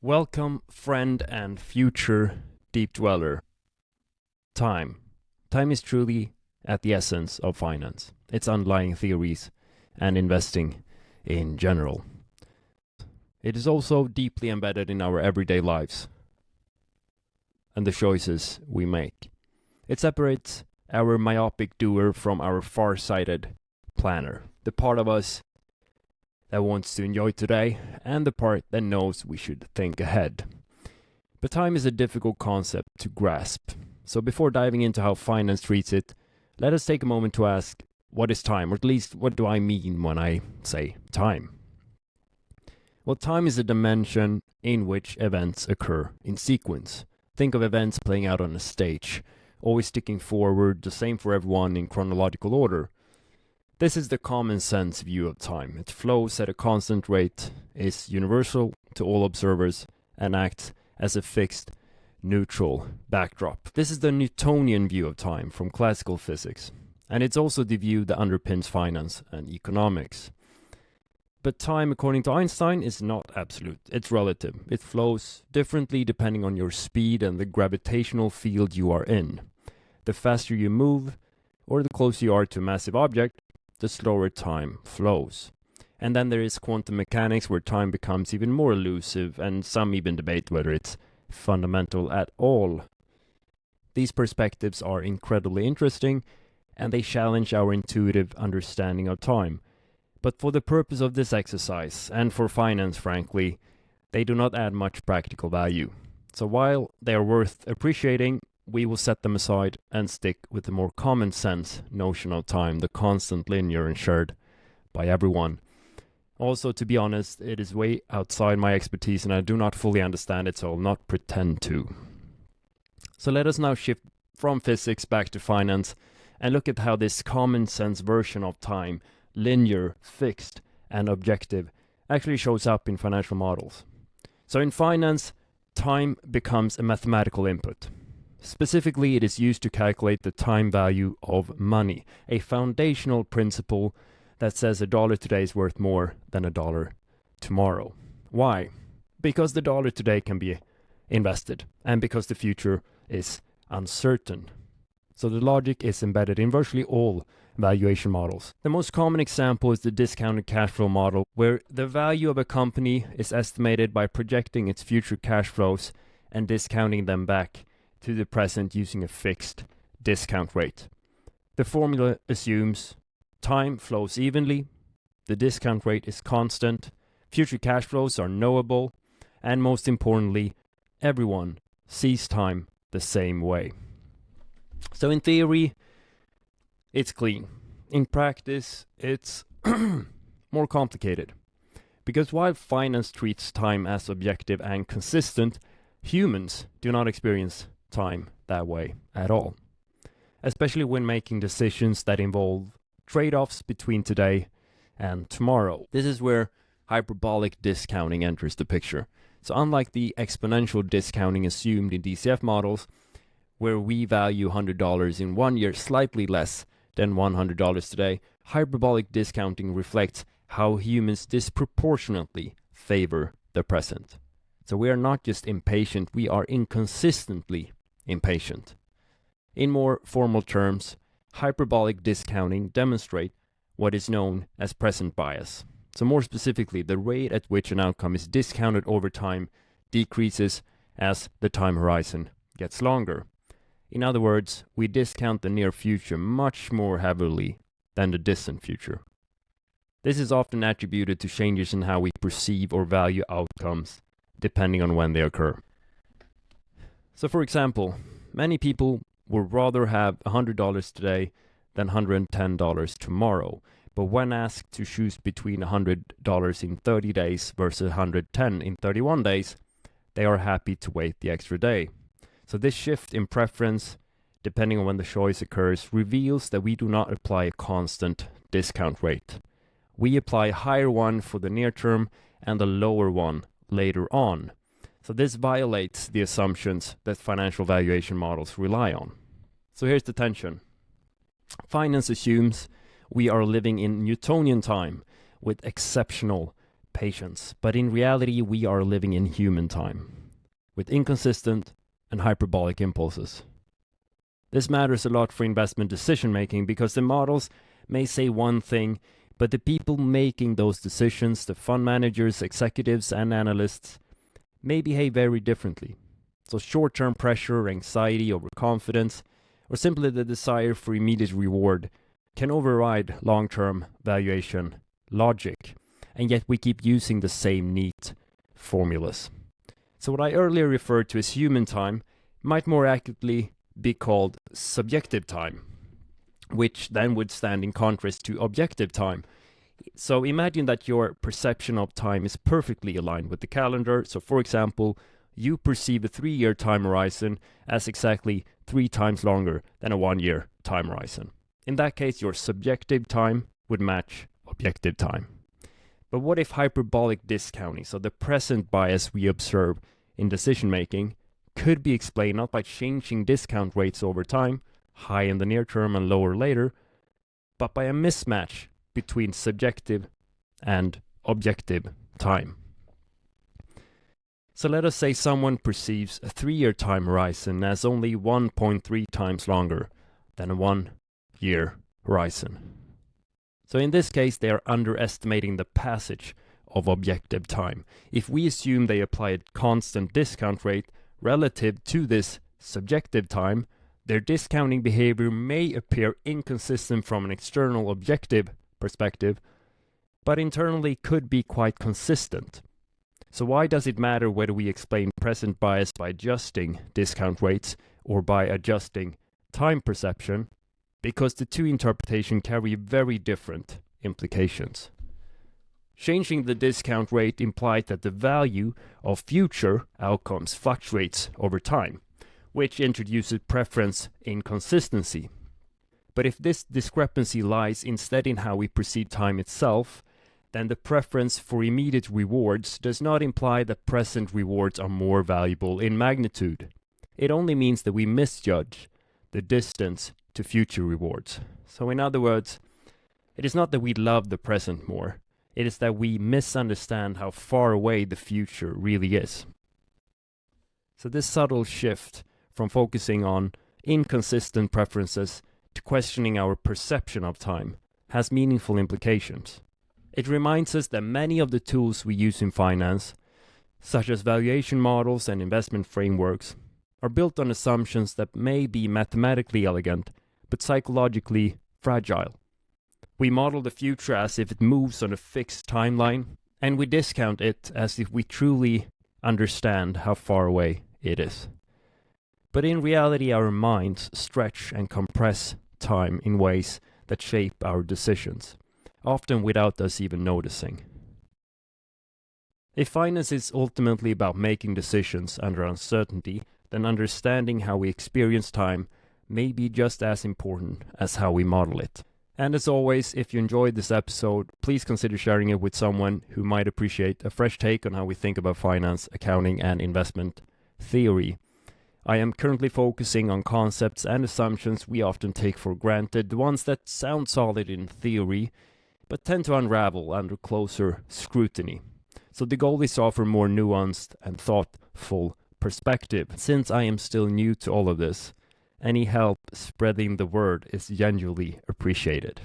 Welcome, friend and future deep dweller. Time. Time is truly at the essence of finance, its underlying theories, and investing in general. It is also deeply embedded in our everyday lives and the choices we make. It separates our myopic doer from our far-sighted planner, the part of us that wants to enjoy today and the part that knows we should think ahead. But time is a difficult concept to grasp. So before diving into how finance treats it, let us take a moment to ask, what is time? Or at least, what do I mean when I say time? Well, time is a dimension in which events occur in sequence. Think of events playing out on a stage, always ticking forward, the same for everyone in chronological order. This is the common sense view of time. It flows at a constant rate, is universal to all observers, and acts as a fixed, neutral backdrop. This is the Newtonian view of time from classical physics, and it's also the view that underpins finance and economics. But time, according to Einstein, is not absolute. It's relative. It flows differently depending on your speed and the gravitational field you are in. The faster you move, or the closer you are to a massive object, the slower time flows. And then there is quantum mechanics, where time becomes even more elusive, and some even debate whether it's fundamental at all. These perspectives are incredibly interesting, and they challenge our intuitive understanding of time. But for the purpose of this exercise, and for finance frankly, they do not add much practical value. So while they are worth appreciating, we will set them aside and stick with the more common sense notion of time, the constant, linear, and shared by everyone. Also, to be honest, it is way outside my expertise and I do not fully understand it, so I'll not pretend to. So let us now shift from physics back to finance and look at how this common sense version of time, linear, fixed, and objective, actually shows up in financial models. So in finance, time becomes a mathematical input. Specifically, it is used to calculate the time value of money, a foundational principle that says $1 today is worth more than $1 tomorrow. Why? Because the dollar today can be invested, and because the future is uncertain. So the logic is embedded in virtually all valuation models. The most common example is the discounted cash flow model, where the value of a company is estimated by projecting its future cash flows and discounting them back to the present using a fixed discount rate. The formula assumes time flows evenly, the discount rate is constant, future cash flows are knowable, and most importantly, everyone sees time the same way. So in theory, it's clean. In practice, it's more complicated. Because while finance treats time as objective and consistent, humans do not experience time that way at all, especially when making decisions that involve trade-offs between today and tomorrow. This is where hyperbolic discounting enters the picture. So unlike the exponential discounting assumed in DCF models, where we value $100 in 1 year slightly less than $100 today, hyperbolic discounting reflects how humans disproportionately favor the present. So we are not just impatient, we are inconsistently impatient. In more formal terms, hyperbolic discounting demonstrates what is known as present bias. So more specifically, the rate at which an outcome is discounted over time decreases as the time horizon gets longer. In other words, we discount the near future much more heavily than the distant future. This is often attributed to changes in how we perceive or value outcomes depending on when they occur. So for example, many people would rather have $100 today than $110 tomorrow. But when asked to choose between $100 in 30 days versus $110 in 31 days, they are happy to wait the extra day. So this shift in preference, depending on when the choice occurs, reveals that we do not apply a constant discount rate. We apply a higher one for the near term and a lower one later on. So this violates the assumptions that financial valuation models rely on. So here's the tension. Finance assumes we are living in Newtonian time with exceptional patience, but in reality we are living in human time, with inconsistent and hyperbolic impulses. This matters a lot for investment decision making because the models may say one thing, but the people making those decisions, the fund managers, executives, and analysts, may behave very differently. So short-term pressure, anxiety, overconfidence, or simply the desire for immediate reward can override long-term valuation logic, and yet we keep using the same neat formulas. So what I earlier referred to as human time might more accurately be called subjective time, which then would stand in contrast to objective time. So imagine that your perception of time is perfectly aligned with the calendar. So for example, you perceive a 3-year time horizon as exactly 3 times longer than a 1-year time horizon. In that case, your subjective time would match objective time. But what if hyperbolic discounting, so the present bias we observe in decision making, could be explained not by changing discount rates over time, high in the near term and lower later, but by a mismatch between subjective and objective time. So let us say someone perceives a 3-year time horizon as only 1.3 times longer than a 1-year horizon. So in this case, they are underestimating the passage of objective time. If we assume they apply a constant discount rate relative to this subjective time, their discounting behavior may appear inconsistent from an external objective perspective, but internally could be quite consistent. So why does it matter whether we explain present bias by adjusting discount rates or by adjusting time perception? Because the two interpretations carry very different implications. Changing the discount rate implies that the value of future outcomes fluctuates over time, which introduces preference inconsistency. But if this discrepancy lies instead in how we perceive time itself, then the preference for immediate rewards does not imply that present rewards are more valuable in magnitude. It only means that we misjudge the distance to future rewards. So in other words, it is not that we love the present more, it is that we misunderstand how far away the future really is. So this subtle shift from focusing on inconsistent preferences to questioning our perception of time has meaningful implications. It reminds us that many of the tools we use in finance, such as valuation models and investment frameworks, are built on assumptions that may be mathematically elegant, but psychologically fragile. We model the future as if it moves on a fixed timeline, and we discount it as if we truly understand how far away it is. But in reality, our minds stretch and compress time in ways that shape our decisions, often without us even noticing. If finance is ultimately about making decisions under uncertainty, then understanding how we experience time may be just as important as how we model it. And as always, if you enjoyed this episode, please consider sharing it with someone who might appreciate a fresh take on how we think about finance, accounting, and investment theory. I am currently focusing on concepts and assumptions we often take for granted, the ones that sound solid in theory, but tend to unravel under closer scrutiny. So the goal is to offer more nuanced and thoughtful perspective. Since I am still new to all of this, any help spreading the word is genuinely appreciated.